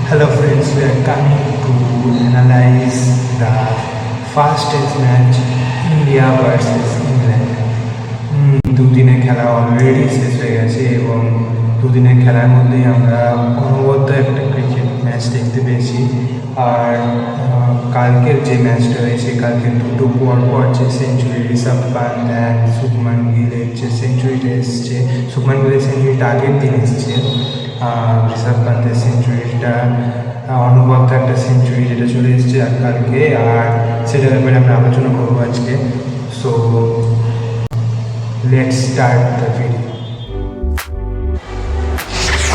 Hello friends, we are coming to analyze the first test match India versus England. দুদিনের খেলা already শেষ হয়ে গেছে এবং দুদিনের খেলার মধ্যেই আমরা অনবদ্য একটা ক্রিকেট ম্যাচ দেখতে পেয়েছি। আর কালকের যে ম্যাচটা হয়েছে, কালকে দুটো পর যে সেঞ্চুরি ঋষভ পান্ত অ্যান্ড শুভমান গিলের যে সেঞ্চুরিটা এসছে, শুভমান গিলের সেঞ্চুরিটা আগের দিন এসছে, ঋষভ পান্তের সেঞ্চুরিটা অনবদ্য একটা সেঞ্চুরি যেটা চলে এসছে আর কালকে, আর সেটার ব্যাপারে আমরা আলোচনা করবো আজকে। So let's start the video.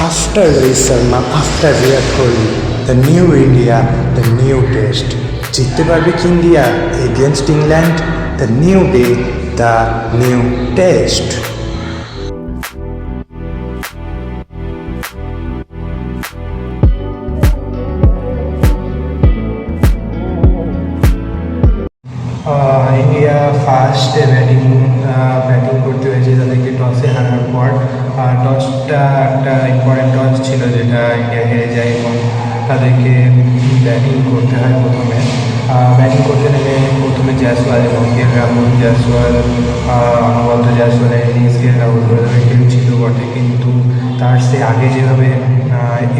After Rohit Sharma, after Virat Kohli, the new India, the new test. জিততে পারবে কি India against England? The new day, the new test. India ফার্স্টে ব্যাটিং করতে হয়েছে তাদেরকে টসে হারার পর। টসটা একটা ইম্পর্টেন্ট টস ছিল যেটা ইন্ডিয়া হেরে যায় এবং তাদেরকে ব্যাটিং করতে হয় প্রথমে। ব্যাটিং করতে নেমে প্রথমে জয়সওয়াল এবং রাহুল, জয়সওয়াল অনবদ্য জয়সওয়ালের ইনিংস রাহুল ধরে খেলছিল বটে, কিন্তু তার সে আগে যেভাবে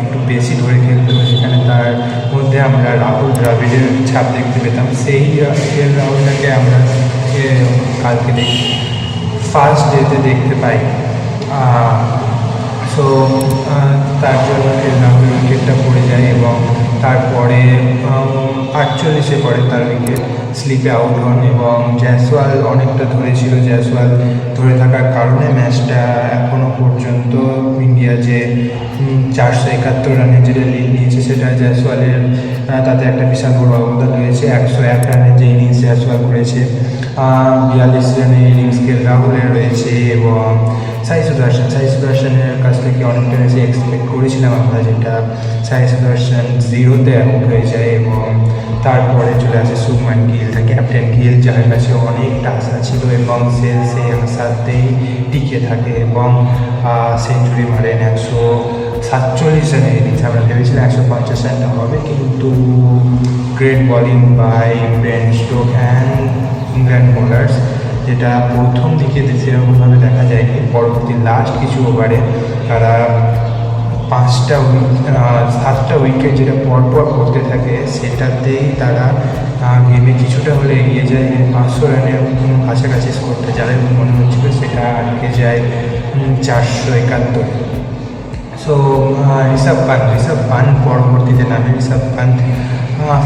একটু বেশি ধরে খেলতে হবে সেখানে তার মধ্যে আমরা রাহুল দ্রাবিড়ের ছাপ দেখতে পেতাম। সেই রাহুলটাকে আমরা কালকে ফার্স্ট ডেতে দেখতে পাই। সো তার জন্য রাহুল উইকেটটা পড়ে যায় এবং তারপরে 48-এ পরে তার উইকেট স্লিপে আউট হন এবং জয়সওয়াল অনেকটা ধরেছিল। জয়সওয়াল ধরে থাকার কারণে ম্যাচটা এখনও পর্যন্ত ইন্ডিয়া যে 471 রানের যেটা লিড নিয়েছে সেটা জয়সওয়ালের তাতে একটা বিশাল বড় অবদান রয়েছে। 101 রানের যে ইনিংস জয়সওয়াল করেছে, 42 রানের ইনিংস রাহুলের রয়েছে এবং সাই সুদর্শনের কাছ থেকে অনেকটা বেশি এক্সপেক্ট করেছিলাম আমরা, যেটা সাই সুদর্শন 0-তে আউট হয়ে যায় এবং তারপরে চলে আসে শুভমান গিল, ক্যাপ্টেন গিল, যার কাছে অনেকটা আশা ছিল এবং সেই আশাতেই টিকে থাকে এবং সেঞ্চুরি মারেন 147 রানের ইনিংস। আমরা ভেবেছিলাম 150 রানটা হবে, কিন্তু great bowling by Ben Stoke and England bowlers, যেটা প্রথম দিকে সেরকমভাবে দেখা যায়নি। পরবর্তী লাস্ট কিছু ওভারে তারা 7টা উইকেট যেটা পরপর করতে থাকে সেটাতেই তারা গেমে কিছুটা হলে এগিয়ে যায়। 500 রানের কাছাকাছি স্কোরটা যাদের মনে হচ্ছিল সেটা আটকে যায় 471। সো ঋষভ পান্ত পরবর্তীতে নামে। ঋষভ পান্ত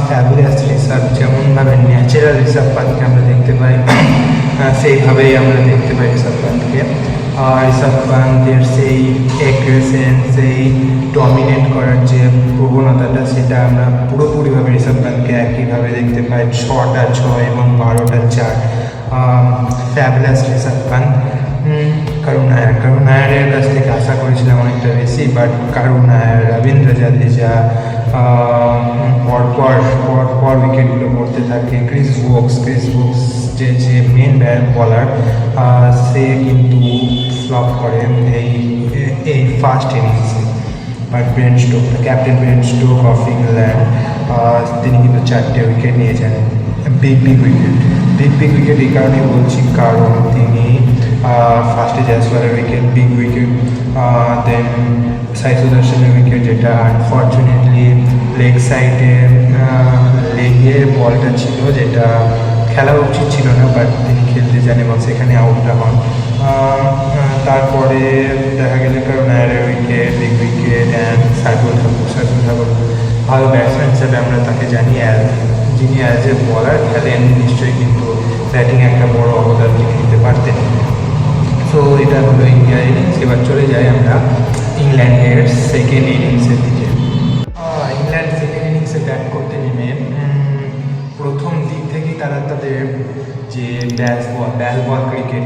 ফ্যাবুলাস ঋষভ, যেমনভাবে ন্যাচারাল ঋষভ পান্তকে আমরা দেখতে পাই সেইভাবেই আমরা দেখতে পাই ঋষভ পান্তকে। ঋষভ পান্তের সেই অ্যাগ্রেশন, সেই ডমিনেট করার যে প্রবণতাটা, সেটা আমরা পুরোপুরিভাবে ঋষভ পান্তকে একইভাবে দেখতে পাই। 6টা 6 এবং 12টা 4। ফ্যাবুলাস ঋষভ পান্ত। করুণ নায়ারের কাছ থেকে আশা করেছিলাম অনেকটা বেশি, বাট করুণ নায়ার, রবীন্দ্র জাদেজা পরপর উইকেটগুলো পড়তে থাকে। ক্রিস ওকস যে মেন বলার, সে কিন্তু ফ্লপ করেন এই ফার্স্ট ইনিংসে। But captain Ben Stoke of England, তিনি কিন্তু 4টে উইকেট নিয়ে যান। বিগ উইকেট এই কারণেই বলছি কারণ তিনি ফার্স্টে জয়সওয়ালের উইকেট, বিগ উইকেট, দেন সাই সুদর্শনের উইকেট, যেটা আনফর্চুনেটলি লেগ সাইডে লেগে বলটা ছিল, যেটা খেলা উচিত ছিল না, বাট তিনি খেলতে যান এবং সেখানে আউটটা হন। তারপরে দেখা গেল কারণ wicket, big wicket and Shardul Thakur ভালো ব্যাটসম্যান হিসাবে আমরা তাকে জানি, যিনি অ্যাজ এ বলার খেলেন নিশ্চয়ই কিন্তু ব্যাটিং একটা বড় অবদান তিনি দিতে পারতেন। সো এটা হলো ইন্ডিয়ার ইনিংস। এবার চলে যাই আমরা ইংল্যান্ডের সেকেন্ড ইনিংসের দিকে। ইংল্যান্ড সেকেন্ড ইনিংসে ব্যাট করতে নেমে প্রথম দিক থেকেই তারা তাদের যে ব্যাস বল ক্রিকেট,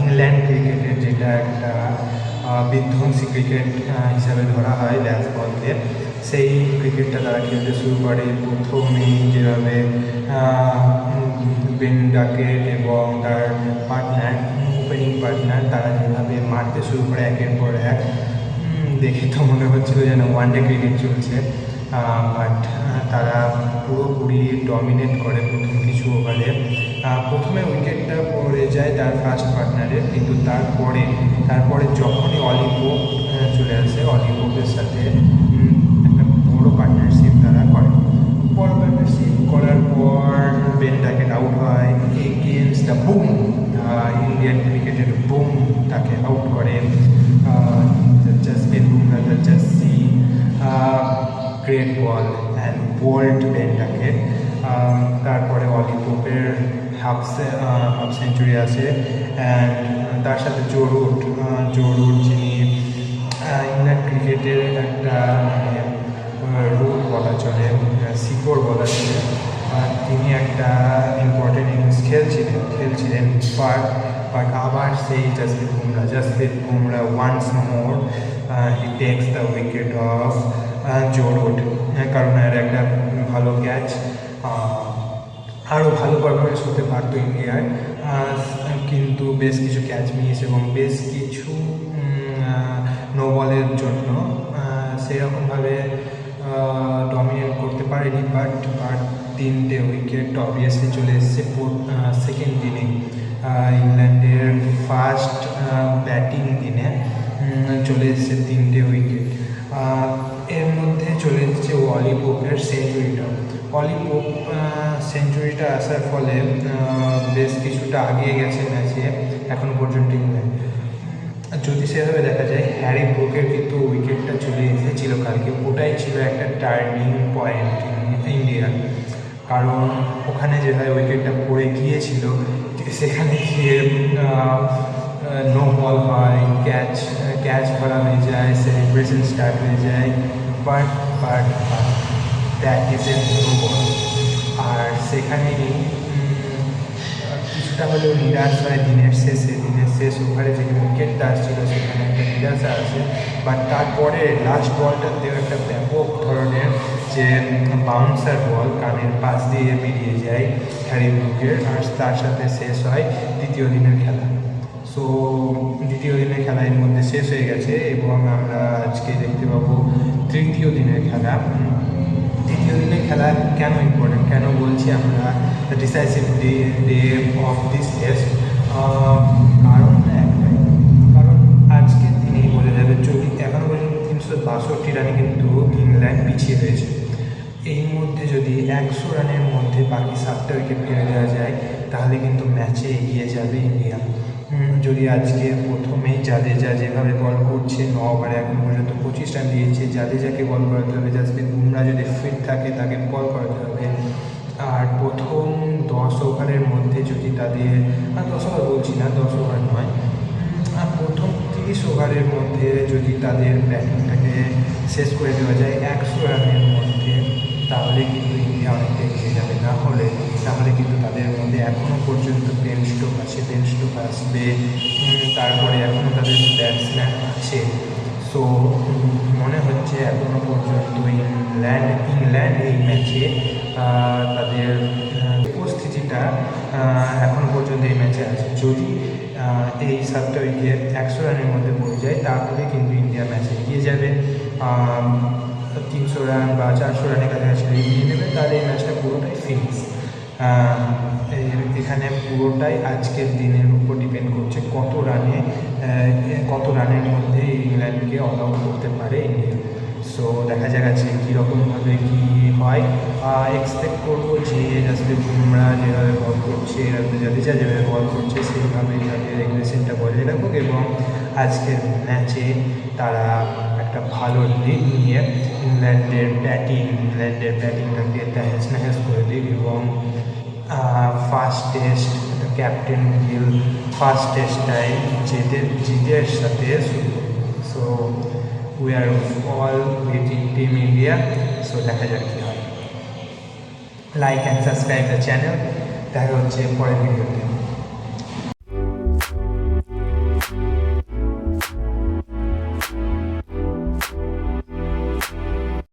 ইংল্যান্ড ক্রিকেটের যেটা একটা বিধ্বংসী ক্রিকেট হিসাবে ধরা হয় ব্যাস বলকে, সেই ক্রিকেটটা তারা খেলতে শুরু করে। প্রথমেই যেভাবে বেন ডাকেট এবং তার ওপেনিং পার্টনার তারা যেভাবে মারতে শুরু করে একের পর এক, দেখে তো মনে হচ্ছিল যেন ওয়ানডে ক্রিকেট চলছে, বাট তারা পুরোপুরি ডমিনেট করে প্রথম কিছু ওভারে। প্রথমে উইকেটটা পড়ে যায় তার ফার্স্ট পার্টনারের, কিন্তু তারপরে যখনই অলি পোপ চলে আসে, অলি পোপের সাথে একটা বড় পার্টনারশিপ তারা করে। বড় পার্টনারশিপ করার পর বেন ডাকেট আউট হয় এগেইনস্ট দ্য বুম, ইন্ডিয়ান ক্রিকেটের বুম তাকে আউট করে। Jasprit Bumrah just see great ball and bowled Ben Duckett. তারপরে অলি পোপের হাফ সেঞ্চুরি আসে, অ্যান্ড তার সাথে জো রুট, যিনি ইংল্যান্ড ক্রিকেটের একটা রুট বলা চলে, শিকড় বলা চলে, তিনি একটা ইম্পর্টেন্ট ইনিংস খেলছিলেন। বাট আবার সেই Jasprit Bumrah once more he takes the wicket of Joe Root, কারণ এর একটা ভালো ক্যাচ। আরও ভালো পারফরমেন্স হতে পারত ইন্ডিয়ার, কিন্তু বেশ কিছু ক্যাচ মিস এবং বেশ কিছু নো বলের জন্য সেরকমভাবে ডমিনেট করতে পারেনি। বাট 3টে উইকেট অবভিয়াসলি চলে এসছে সেকেন্ড দিনে, ইংল্যান্ডের ফার্স্ট ব্যাটিং দিনে চলে এসছে 3টে উইকেট। এর মধ্যে চলে এসছে অলি পোপের সেঞ্চুরিটা। অলি পোপ সেঞ্চুরিটা আসার ফলে বেশ কিছুটা আগিয়ে গেছে ম্যাচে এখনও পর্যন্ত ইংল্যান্ড। যদি সেভাবে দেখা যায়, হ্যারি ব্রুকের কিন্তু উইকেটটা চলে এসেছিল কালকে, ওটাই ছিল একটা টার্নিং পয়েন্ট ইন্ডিয়ার, কারণ ওখানে যেভাবে উইকেটটা পড়ে গিয়েছিল সেখানে গিয়ে নো বল হয়, ক্যাচ ধরা হয়ে যায়, সেলিব্রেশন স্টার্ট হয়ে যায়, but that is a no ball. আর সেখানেই কিছুটা হলেও নিরাশ হয় দিনের শেষ ওভারে যে উইকেটটা আসছিল সেখানে একটা নিরাশা আছে। বাট তারপরে লাস্ট বলটাতেও একটা ব্যাপক ধরনের যে বাউন্সার বল কানের পাশ দিয়ে বেরিয়ে যায় হ্যারি ব্রুকের, আর তার সাথে শেষ হয় দ্বিতীয় দিনের খেলা। সো দ্বিতীয় দিনের খেলা এর মধ্যে শেষ হয়ে গেছে এবং আমরা আজকে দেখতে পাবো তৃতীয় দিনের খেলা। তৃতীয় দিনের খেলা কেন ইম্পর্টেন্ট, কেন বলছি আমরা decisive day of this test, কারণ একটাই, কারণ আজকের দিনেই বোঝা যাবে যদি এখনও পর্যন্ত 362 রানে কিন্তু ইংল্যান্ড পিছিয়ে রয়েছে। এই মধ্যে যদি 100 রানের মধ্যে বাকি 7টা উইকেট ফেলে দেওয়া যায় তাহলে কিন্তু ম্যাচে এগিয়ে যাবে ইন্ডিয়া। যদি আজকে প্রথমেই জাদেজা যেভাবে বল করছে, 9 ওভারে এখন পর্যন্ত 25 রান দিয়েছে, জাদেজাকে বল করাতে হবে, জাসপ্রীত বুমরা যদি ফিট থাকে তাকে বল করাতে হবে। আর প্রথম 10 ওভারের মধ্যে যদি তাদের 10 ওভার বলছি না, 10 ওভার নয়, প্রথম 30 ওভারের মধ্যে যদি তাদের ব্যাটিংটাকে শেষ করে দেওয়া যায় 100 রানের মধ্যে, তাহলে কিন্তু ইন্ডিয়া অনেকটা এগিয়ে যাবে। তাহলে কিন্তু তাদের মধ্যে এখনও পর্যন্ত বেন স্টোক আসবে, তারপরে এখনও তাদের ব্যাটসম্যান আছে। সো মনে হচ্ছে এখনও পর্যন্ত ইংল্যান্ড এই ম্যাচে তাদের উপস্থিতিটা এখনও পর্যন্ত এই ম্যাচে আছে। যদি এই 7টা উইকেট 100 রানের মধ্যে পড়ে যায় তাহলে কিন্তু ইন্ডিয়া ম্যাচে এগিয়ে যাবে, 300 রান বা 400 রানের কাছাকাছি এগিয়ে নেবে, তাহলে এই ম্যাচটা পুরোটাই ফিনিশ। এখানে পুরোটাই আজকের দিনের উপর ডিপেন্ড করছে কত রানের মধ্যে ইংল্যান্ডকে অল আউট করতে পারে ইন্ডিয়া। সো দেখা যাক আজকে কীরকমভাবে কী হয়। এক্সপেক্ট করবো যে জাসপ্রীত বুমরা যেভাবে বল করছে, জাদেজা যেভাবে বল করছে সেইভাবেই তাদের এগ্রেশনটা বজায় রাখুক এবং আজকের ম্যাচে তারা একটা ভালো লিড নিয়ে ইংল্যান্ডের ব্যাটিংটাকে তহস করে দিক এবং first test captain Gill first টেস্টটাই জিতের সাথে শুরু করবে। So we are all within team India. সো দেখা যাক কী হয়। Like and subscribe the channel. দেখা হচ্ছে পরের ভিডিওতে।